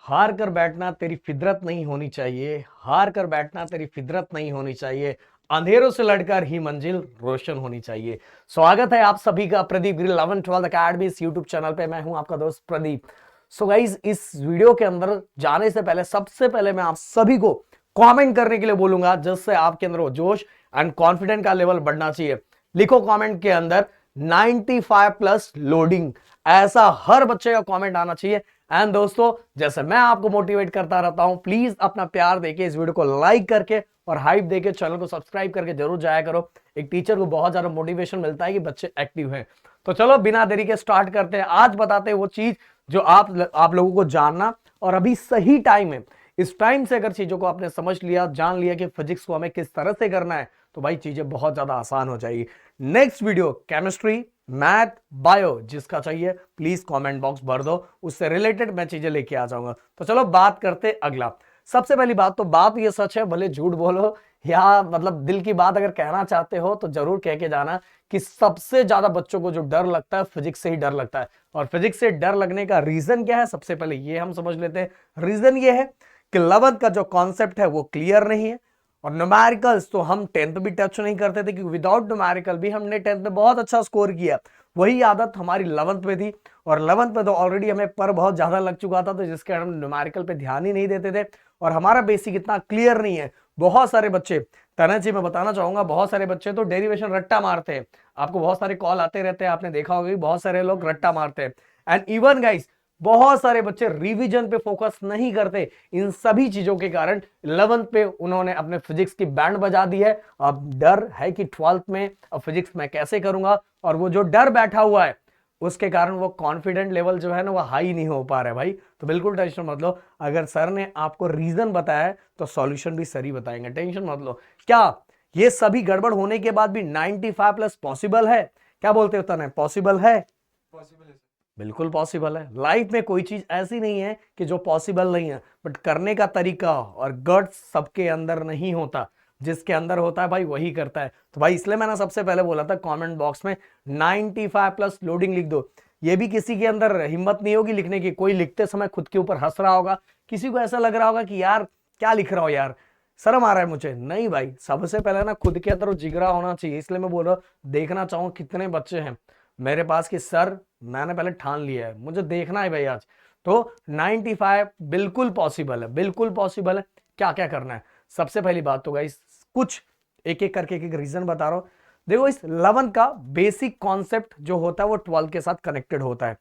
हार कर बैठना तेरी फितरत नहीं होनी चाहिए, हार कर बैठना तेरी फितरत नहीं होनी चाहिए, अंधेरों से लड़कर ही मंजिल रोशन होनी चाहिए। स्वागत है आप सभी का प्रदीप गिल 11-12 अकेडमी इस यूट्यूब चैनल पे। मैं हूं आपका दोस्त प्रदीप। सो गाइज, इस वीडियो के अंदर जाने से पहले सबसे पहले मैं आप सभी को कमेंट करने के लिए बोलूंगा, जिससे आपके अंदर वो जोश एंड कॉन्फिडेंट का लेवल बढ़ना चाहिए। लिखो कमेंट के अंदर 95 प्लस लोडिंग, ऐसा हर बच्चे का कमेंट आना चाहिए। एंड दोस्तों, जैसे मैं आपको मोटिवेट करता रहता हूं, प्लीज अपना प्यार देके इस वीडियो को लाइक करके और हाइप देके चैनल को सब्सक्राइब करके जरूर जाया करो। एक टीचर को बहुत ज्यादा मोटिवेशन मिलता है कि बच्चे एक्टिव हैं। तो चलो बिना देरी के स्टार्ट करते हैं। आज बताते हैं वो चीज जो आप लोगों को जानना और अभी सही टाइम है। इस टाइम से अगर चीजों को आपने समझ लिया, जान लिया कि फिजिक्स को हमें किस तरह से करना है, तो भाई चीजें बहुत ज्यादा आसान हो जाएगी। Next video chemistry, math, bio, जिसका चाहिए प्लीज कमेंट बॉक्स भर दो, उससे रिलेटेड मैं चीजें लेके आ जाऊंगा। तो चलो बात करते अगला। सबसे पहली बात, तो बात ये सच है, भले झूठ बोलो या मतलब दिल की बात अगर कहना चाहते हो तो जरूर कह के जाना कि सबसे ज्यादा बच्चों को जो डर लगता है फिजिक्स से ही डर लगता है। और फिजिक्स से डर लगने का रीजन क्या है, सबसे पहले ये हम समझ लेते हैं। रीजन ये है कि 11th का जो कॉन्सेप्ट है वो क्लियर नहीं है। और न्यूमेरिकल्स तो हम 10th भी टच नहीं करते थे, क्योंकि विदाउट न्यूमेरिकल भी हमने 10th में बहुत अच्छा स्कोर किया। वही आदत हमारी 11th में थी, और 11th में तो ऑलरेडी हमें पर बहुत ज्यादा लग चुका था, तो जिसके कारण हम न्यूमेरिकल पे ध्यान ही नहीं देते थे। और हमारा बेसिक इतना क्लियर नहीं है। बहुत सारे बच्चे, तने जी मैं बताना चाहूंगा, बहुत सारे बच्चे तो डेरिवेशन रट्टा मारते हैं। आपको बहुत सारे कॉल आते रहते हैं, आपने देखा होगा बहुत सारे लोग रट्टा मारते हैं। एंड इवन गाइस, बहुत सारे बच्चे रिवीजन पे फोकस नहीं करते। इन सभी चीजों के कारण 11th पे उन्होंने अपने फिजिक्स की बैंड बजा दी है। अब डर है कि 12th में अब फिजिक्स मैं कैसे करूंगा, और वो जो डर बैठा हुआ है उसके कारण वो कॉन्फिडेंट लेवल जो है ना वो हाई नहीं हो पा रहा है भाई। तो बिल्कुल टेंशन मत लो, अगर सर ने आपको रीजन बताया है तो सॉल्यूशन भी सर ही बताएंगे, टेंशन मत लो। क्या ये सभी गड़बड़ होने के बाद भी 95 प्लस पॉसिबल है? क्या बोलते हो तने, पॉसिबल है? पॉसिबल है सर। बिल्कुल पॉसिबल है। लाइफ में कोई चीज ऐसी नहीं है कि जो पॉसिबल नहीं है, बट करने का तरीका और गट्स सबके अंदर नहीं होता। जिसके अंदर होता है भाई वही करता है। तो भाई इसलिए मैंने सबसे पहले बोला था कमेंट बॉक्स में 95 प्लस लोडिंग लिख दो। ये भी किसी के अंदर हिम्मत नहीं होगी लिखने की। कोई लिखते समय खुद के ऊपर हंस रहा होगा, किसी को ऐसा लग रहा होगा कि यार क्या लिख रहा हो यार, शर्म आ रहा है मुझे। नहीं भाई, सबसे पहले ना खुद के अंदर जिगरा होना चाहिए। इसलिए मैं बोल रहा हूँ, देखना चाहूँ कितने बच्चे हैं मेरे पास कि सर मैंने पहले ठान लिया है, मुझे देखना है भाई आज। तो 95 बिल्कुल पॉसिबल है, बिल्कुल पॉसिबल है। क्या क्या करना है? सबसे पहली बात तो गाइस, कुछ एक एक करके एक रीजन बता रहा हूं। देखो, इस 11 का बेसिक कॉन्सेप्ट जो होता है वो 12 के साथ कनेक्टेड होता है।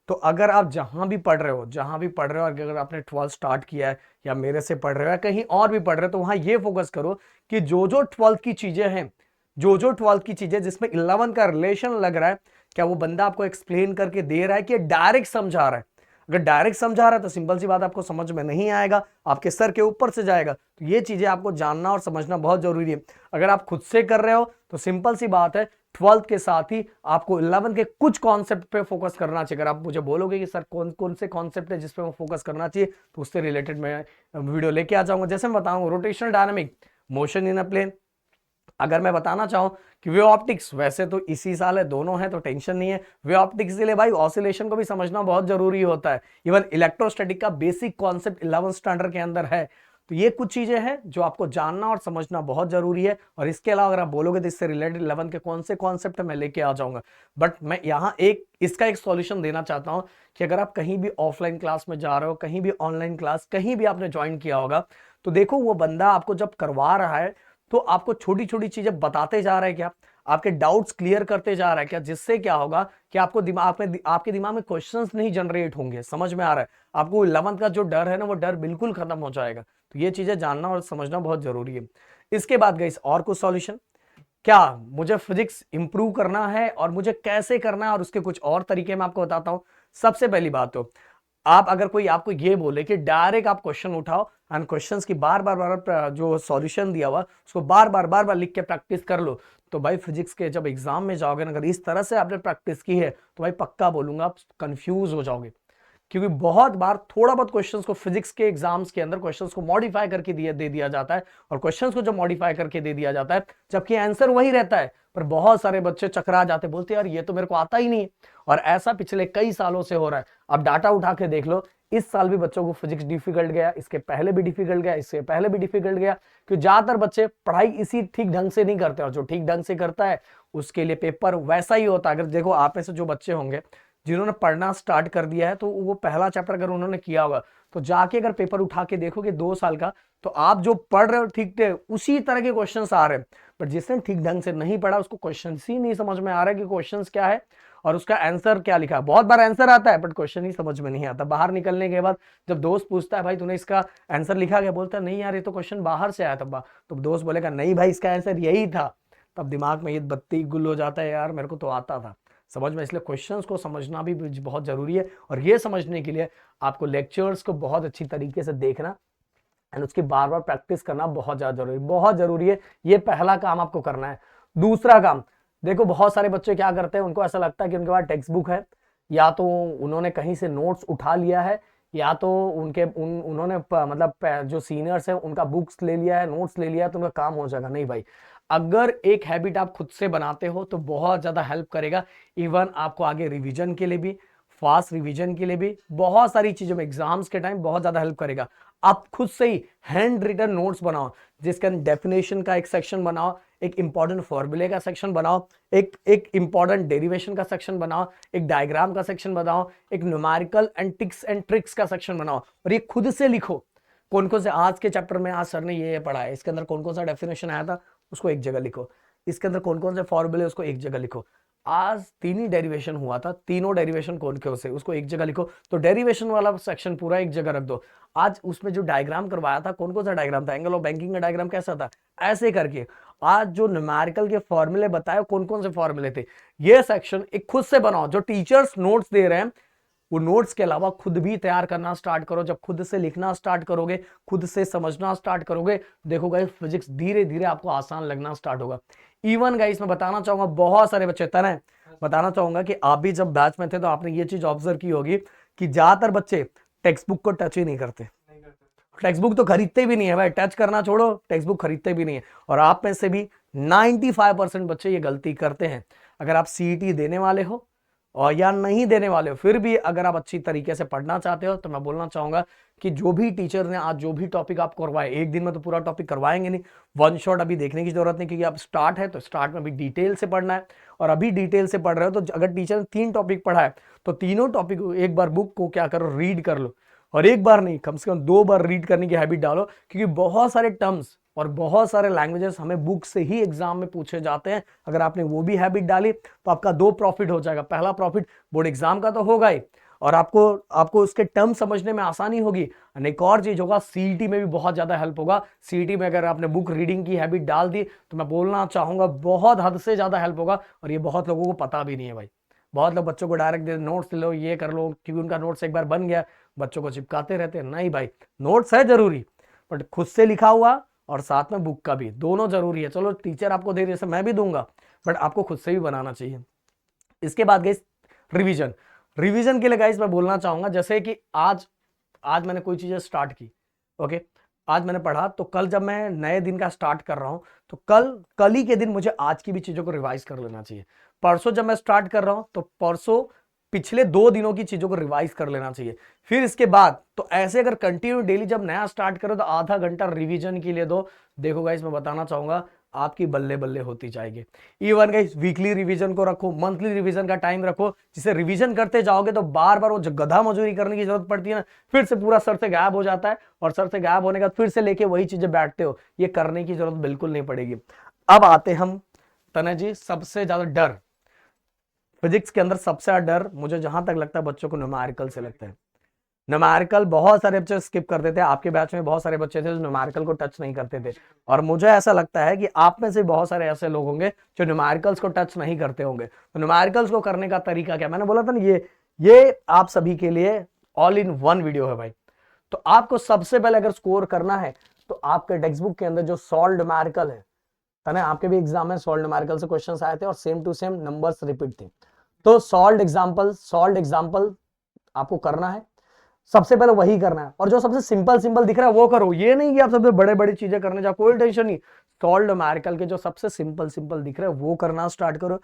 तो अगर आप जहां भी पढ़ रहे हो, जहां भी पढ़ रहे हो, अगर आपने 12 स्टार्ट किया है या मेरे से पढ़ रहे हो या कहीं और भी पढ़ रहे हो, तो वहां ये फोकस करो कि जो जो 12 की चीजें हैं, जो जो 12 की चीजें जिसमें 11 का रिलेशन लग रहा है, क्या वो बंदा आपको एक्सप्लेन करके दे रहा है कि डायरेक्ट समझा रहा है? अगर डायरेक्ट समझा रहा है तो सिंपल सी बात, आपको समझ में नहीं आएगा, आपके सर के ऊपर से जाएगा। तो ये चीजें आपको जानना और समझना बहुत जरूरी है। अगर आप खुद से कर रहे हो तो सिंपल सी बात है, 12th के साथ ही आपको 11 के कुछ कॉन्सेप्ट पे फोकस करना चाहिए। अगर आप मुझे बोलोगे कि सर कौन कौन से कॉन्सेप्ट है जिसपे फोकस करना चाहिए, तो उससे रिलेटेड मैं वीडियो लेके आ जाऊंगा। जैसे मैं बताऊंगा rotational dynamic, motion in a plane. अगर मैं बताना चाहूं कि वे ऑप्टिक्स, वैसे तो इसी साल है, दोनों है तो टेंशन नहीं है। वे ऑप्टिक्स के लिए भाई ऑसिलेशन को भी समझना बहुत जरूरी होता है। इवन इलेक्ट्रोस्टैटिक का बेसिक कॉन्सेप्ट 11th स्टैंडर्ड के अंदर है। तो ये कुछ चीजें हैं जो आपको जानना और समझना बहुत जरूरी है। और इसके अलावा अगर आप बोलोगे तो इससे रिलेटेड 11 के कौन से कॉन्सेप्ट है मैं लेके आ जाऊंगा। बट मैं यहाँ एक इसका एक सॉल्यूशन देना चाहता हूं कि अगर आप कहीं भी ऑफलाइन क्लास में जा रहे हो, कहीं भी ऑनलाइन क्लास कहीं भी आपने ज्वाइन किया होगा, तो देखो वो बंदा आपको जब करवा रहा है तो आपको छोटी छोटी चीजें बताते जा रहा है क्या, आपके डाउट्स क्लियर करते जा रहा है क्या, जिससे क्या होगा कि आपको दिमाग में, आपके दिमाग में क्वेश्चंस नहीं जनरेट होंगे। समझ में आ रहा है? आपको 11th का जो डर है ना, वो डर बिल्कुल खत्म हो जाएगा। तो ये चीजें जानना और समझना बहुत जरूरी है। इसके बाद गाइस, और कुछ सॉल्यूशन, क्या मुझे फिजिक्स इंप्रूव करना है और मुझे कैसे करना है, और उसके कुछ और तरीके मैं आपको बताता हूं। सबसे पहली बात तो, आप अगर कोई आपको ये बोले कि डायरेक्ट आप क्वेश्चन उठाओ एंड क्वेश्चंस की बार बार जो सॉल्यूशन दिया हुआ उसको बार बार लिख के प्रैक्टिस कर लो, तो भाई फिजिक्स के जब एग्जाम में जाओगे ना, अगर इस तरह से आपने प्रैक्टिस की है तो भाई पक्का बोलूंगा आप कंफ्यूज हो जाओगे। क्योंकि बहुत बार थोड़ा बहुत क्वेश्चंस को फिजिक्स के एग्जाम्स के अंदर क्वेश्चंस को मॉडिफाई करके दे दिया जाता है, और क्वेश्चंस को जब मॉडिफाई करके दे दिया जाता है जबकि आंसर वही रहता है, पर बहुत सारे बच्चे चकरा जाते, बोलते यार ये तो मेरे को आता ही नहीं है। और ऐसा पिछले कई सालों से हो रहा है। अब डाटा उठा के देख लो, इस साल भी बच्चों को फिजिक्स डिफिकल्ट गया, इसके पहले भी डिफिकल्ट गया, इससे पहले भी डिफिकल्ट गया, क्योंकि ज्यादातर बच्चे पढ़ाई इसी ठीक ढंग से नहीं करते, और जो ठीक ढंग से करता है उसके लिए पेपर वैसा ही होता है। अगर देखो आप में से जो बच्चे होंगे जिन्होंने पढ़ना स्टार्ट कर दिया है, तो वो पहला चैप्टर अगर उन्होंने किया होगा, तो जाके अगर पेपर उठा के देखोगे 2 साल का, तो आप जो पढ़ रहे हो ठीक थे उसी तरह के क्वेश्चंस आ रहे हैं। बट जिसने ठीक ढंग से नहीं पढ़ा उसको क्वेश्चन ही नहीं समझ में आ रहा है कि क्वेश्चंस क्या है और उसका आंसर क्या लिखा है। बहुत बार आंसर आता है बट क्वेश्चन ही समझ में नहीं आता। बाहर निकलने के बाद जब दोस्त पूछता है भाई तूने इसका आंसर लिखा क्या, बोलता है नहीं यार ये तो क्वेश्चन बाहर से आया था। तो दोस्त बोलेगा नहीं भाई इसका आंसर यही था। तब दिमाग में ये बत्ती गुल हो जाता है, यार मेरे को तो आता था समझ में। इसलिए क्वेश्चंस को समझना भी बहुत जरूरी है, और ये समझने के लिए आपको लेक्चर्स को बहुत अच्छी तरीके से देखना एंड उसकी बार बार प्रैक्टिस करना बहुत ज्यादा जरूरी, बहुत जरूरी है। ये पहला काम आपको करना है। दूसरा काम, देखो बहुत सारे बच्चे क्या करते हैं, उनको ऐसा लगता है कि उनके पास टेक्स्ट बुक है, या तो उन्होंने कहीं से नोट्स उठा लिया है, या तो उन्होंने मतलब जो सीनियर्स हैं उनका बुक्स ले लिया है, नोट्स ले लिया है, तो उनका काम हो जाएगा। नहीं भाई, अगर एक हैबिट आप खुद से बनाते हो तो बहुत ज्यादा हेल्प करेगा। इवन आपको आगे रिवीजन के लिए भी, फास्ट रिवीजन के लिए भी, बहुत सारी चीजों में एग्जाम्स के टाइम बहुत ज्यादा हेल्प करेगा। आप खुद से ही हैंड रिटन नोट्स बनाओ, जिसके अंदर डेफिनेशन का एक सेक्शन बनाओ, एक इंपॉर्टेंट फॉर्मूले का सेक्शन बनाओ, एक इंपॉर्टेंट डेरिवेशन का सेक्शन बनाओ, एक डायग्राम का सेक्शन बनाओ, एक numerical and ticks and tricks का सेक्शन बनाओ, और ये खुद से लिखो। कौन कौन से आज के चैप्टर में आज सर ने ये पढ़ा है, इसके अंदर कौन कौन सा डेफिनेशन आया था उसको एक जगह लिखो, इसके अंदर कौन कौन से फॉर्मूले उसको एक जगह लिखो। आज 3 ही डेरिवेशन हुआ था, तीनों डेरिवेशन कौन कौन से उसको एक जगह लिखो, तो डेरिवेशन वाला सेक्शन पूरा एक जगह रख दो। आज उसमें जो डायग्राम करवाया था कौन कौन सा डायग्राम था, एंगल ऑफ बैंकिंग का डायग्राम कैसा था, ऐसे करके। आज जो न्यूमेरिकल के फॉर्मूले बताए कौन कौन से फॉर्मूले थे, ये सेक्शन एक खुद से बनाओ। जो टीचर्स नोट्स दे रहे हैं वो नोट्स के अलावा खुद भी तैयार करना स्टार्ट करो। जब खुद से लिखना स्टार्ट करोगे, खुद से समझना स्टार्ट करोगे, देखो गाइस फिजिक्स धीरे धीरे आपको आसान लगना स्टार्ट होगा। इवन गाइस मैं बताना चाहूंगा, बहुत सारे बच्चे तने बताना चाहूंगा कि आप भी जब बैच में थे तो आपने ये चीज ऑब्जर्व की होगी कि ज्यादातर बच्चे टेक्स्ट बुक को टच ही नहीं करते। टेक्स्ट बुक तो खरीदते भी नहीं है भाई, टच करना छोड़ो, टेक्स्ट बुक खरीदते भी नहीं है। और आप में से भी 95% बच्चे ये गलती करते हैं। अगर आप सीईटी देने वाले हो और या नहीं देने वाले हो, फिर भी अगर आप अच्छी तरीके से पढ़ना चाहते हो, तो मैं बोलना चाहूंगा कि जो भी टीचर ने आज जो भी टॉपिक आपको करवाए, एक दिन में तो पूरा टॉपिक करवाएंगे नहीं, वन शॉट अभी देखने की जरूरत नहीं, क्योंकि आप स्टार्ट है तो स्टार्ट में भी डिटेल से पढ़ना है। और अभी डिटेल से पढ़ रहे हो तो अगर टीचर ने 3 टॉपिक पढ़ा है तो तीनों टॉपिक एक बार बुक को क्या करो, रीड कर लो। और एक बार नहीं, कम से कम 2 बार रीड करने की हैबिट डालो, क्योंकि बहुत सारे टर्म्स और बहुत सारे लैंग्वेजेस हमें बुक से ही एग्जाम में पूछे जाते हैं। अगर आपने वो भी हैबिट डाली तो आपका 2 प्रॉफिट हो जाएगा। पहला प्रॉफिट बोर्ड एग्जाम का तो होगा ही, और आपको उसके टर्म समझने में आसानी होगी। एक और चीज होगा, सीईटी में भी बहुत ज्यादा हेल्प होगा। सीईटी में अगर आपने बुक रीडिंग की हैबिट डाल दी तो मैं बोलना चाहूंगा बहुत हद से ज्यादा हेल्प होगा। और ये बहुत लोगों को पता भी नहीं है भाई। बहुत लोग बच्चों को डायरेक्ट नोट्स ले लो, ये कर लो, क्योंकि उनका नोट्स एक बार बन गया, बच्चों को चिपकाते रहते हैं। नहीं भाई, नोट्स है जरूरी, बट खुद से लिखा हुआ और साथ में बुक का भी, दोनों जरूरी है। चलो टीचर आपको दे जैसे मैं भी दूंगा, बट आपको खुद से भी बनाना चाहिए। इसके बाद गाइस रिवीजन। रिवीजन के लिए गाइस मैं बोलना चाहूंगा, जैसे कि आज मैंने कोई चीजें स्टार्ट की, ओके, आज मैंने पढ़ा, तो कल जब मैं नए दिन का स्टार्ट कर रहा हूं तो कल ही के दिन मुझे आज की भी चीजों को रिवाइज कर लेना चाहिए। परसों जब मैं स्टार्ट कर रहा हूं तो परसों पिछले 2 दिनों की चीजों को रिवाइज कर लेना चाहिए। फिर इसके बाद तो ऐसे अगर कंटिन्यू डेली जब नया स्टार्ट करो तो आधा घंटा रिवीजन के लिए दो। देखो गाइस मैं बताना चाहूंगा आपकी बल्ले बल्ले होती जाएगी। इवन गाइस वीकली रिवीजन को रखो, मंथली रिवीजन का टाइम रखो, जिसे रिवीजन करते जाओगे तो बार बार वो गधा मजूरी करने की जरूरत पड़ती है ना, फिर से पूरा सर से गायब हो जाता है, और सर से गायब होने का फिर से लेके वही चीजें बैठते हो, ये करने की जरूरत बिल्कुल नहीं पड़ेगी। अब आते हम तने जी, सबसे ज्यादा डर फिजिक्स के अंदर, सबसे ज्यादा डर मुझे जहां तक लगता है बच्चों को न्यूमेरिकल से लगता है। न्यूमेरिकल बहुत सारे बच्चे स्किप करते थे, आपके बैच में बहुत सारे बच्चे थे जो न्यूमेरिकल को टच नहीं करते थे, और मुझे ऐसा लगता है कि आप में से बहुत सारे ऐसे लोग होंगे जो न्यूमेरिकल्स को टच नहीं करते होंगे। तो न्यूमेरिकल्स को करने का तरीका क्या, मैंने बोला था ना, ये आप सभी के लिए ऑल इन वन वीडियो है भाई। तो आपको सबसे पहले अगर स्कोर करना है तो आपके टेक्स्ट बुक के अंदर जो सॉल्व न्यूमेरिकल है ना, आपके भी एग्जाम में सॉल्व न्यूमेरिकल से क्वेश्चंस आए थे और same to same numbers repeat थे। तो सॉल्व एग्जाम्पल आपको करना है, सबसे पहले वही करना है, और जो सबसे सिंपल दिख रहा है वो करो। ये नहीं कि आप सबसे बड़े बड़ी चीजें करने जाओ, कोई टेंशन नहीं। सॉल्व न्यूमेरिकल के जो सबसे सिंपल दिख रहा है वो करना स्टार्ट करो।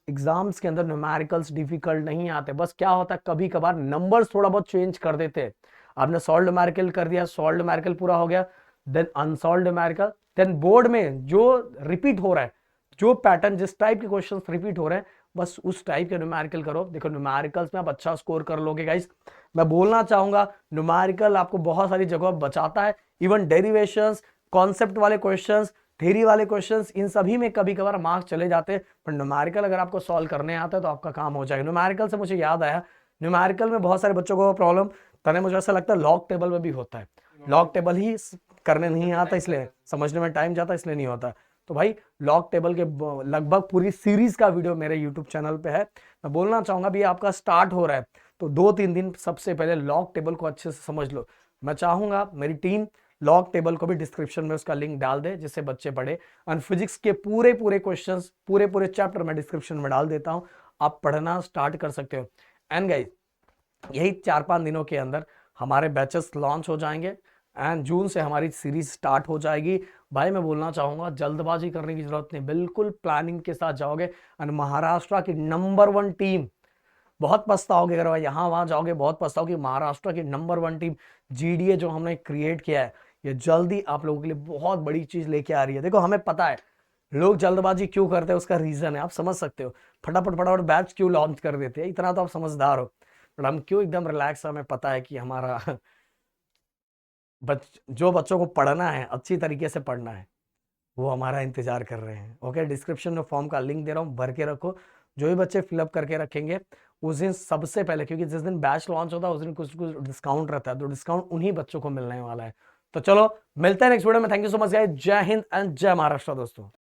एग्जाम्स के अंदर न्यूमेरिकल्स डिफिकल्ट नहीं आते, बस क्या होता है कभी कभार नंबर्स थोड़ा बहुत चेंज कर देते हैं, आपने सॉल्व्ड न्यूमेरिकल कर दिया, सॉल्व्ड न्यूमेरिकल पूरा हो गया, then unsolved numerical, then board में जो रिपीट हो रहा है, जो पैटर्न जिस टाइप के क्वेश्चंस रिपीट हो रहे हैं बस उस टाइप के न्यूमेरिकल करो। देखो न्यूमेरिकल्स में आप अच्छा स्कोर कर लोगे गाइस। मैं बोलना चाहूंगा न्यूमेरिकल आपको बहुत सारी जगह बचाता है, इवन डेरिवेशंस, कॉन्सेप्ट वाले क्वेश्चंस, थ्योरी वाले क्वेश्चंस, इन सभी में कभी कभार मार्क्स चले जाते हैं, पर न्यूमेरिकल अगर आपको सॉल्व करने आता है तो आपका काम हो जाएगा। न्यूमेरिकल से मुझे याद आया, न्यूमेरिकल में बहुत सारे बच्चों को प्रॉब्लम तने मुझे ऐसा लगता है लॉग टेबल में भी होता है, लॉग टेबल ही करने नहीं आता, इसलिए समझने में टाइम जाता, इसलिए नहीं होता। तो भाई लॉग टेबल के लगभग पूरी सीरीज का वीडियो मेरे यूट्यूब चैनल पे है। मैं बोलना चाहूंगा भी आपका स्टार्ट हो रहा है तो 2-3 दिन सबसे पहले लॉग टेबल को अच्छे से समझ लो। मैं चाहूंगा मेरी टीम लॉग टेबल को भी डिस्क्रिप्शन में उसका लिंक डाल दे जिससे बच्चे पढ़े, और फिजिक्स के पूरे क्वेश्चंस पूरे चैप्टर में डिस्क्रिप्शन में डाल देता हूं, आप पढ़ना स्टार्ट कर सकते हो। एंड गाइस यही 4-5 दिनों के अंदर हमारे बैचेस लॉन्च हो जाएंगे एंड जून से हमारी सीरीज स्टार्ट हो जाएगी। भाई मैं बोलना चाहूंगा जल्दबाजी करने की जरूरत नहीं, बिल्कुल प्लानिंग के साथ जाओगे और महाराष्ट्र की नंबर 1 टीम, बहुत पछताओगे अगर भाई यहाँ वहां जाओगे, बहुत पछताओगे। महाराष्ट्र की नंबर 1 टीम जीडीए जो हमने क्रिएट किया है, ये जल्दी आप लोगों के लिए बहुत बड़ी चीज लेके आ रही है। देखो हमें पता है लोग जल्दबाजी क्यों करते हैं, उसका रीजन है, आप समझ सकते हो। फटाफट बैच क्यों लॉन्च कर देते हैं, इतना तो आप समझदार हो, बट हम क्यों एकदम रिलैक्स, हमें पता है कि हमारा जो बच्चों को पढ़ना है, अच्छी तरीके से पढ़ना है, वो हमारा इंतजार कर रहे हैं। ओके, डिस्क्रिप्शन में फॉर्म का लिंक दे रहा हूँ, भर के रखो। जो भी बच्चे फिलअप करके रखेंगे उस दिन सबसे पहले, क्योंकि जिस दिन बैच लॉन्च होता है उस दिन कुछ डिस्काउंट रहता है, तो डिस्काउंट उन्हीं बच्चों को मिलने वाला है। तो चलो मिलते हैं नेक्स्ट वीडियो में। Thank you so much guys, जय हिंद एंड जय महाराष्ट्र दोस्तों।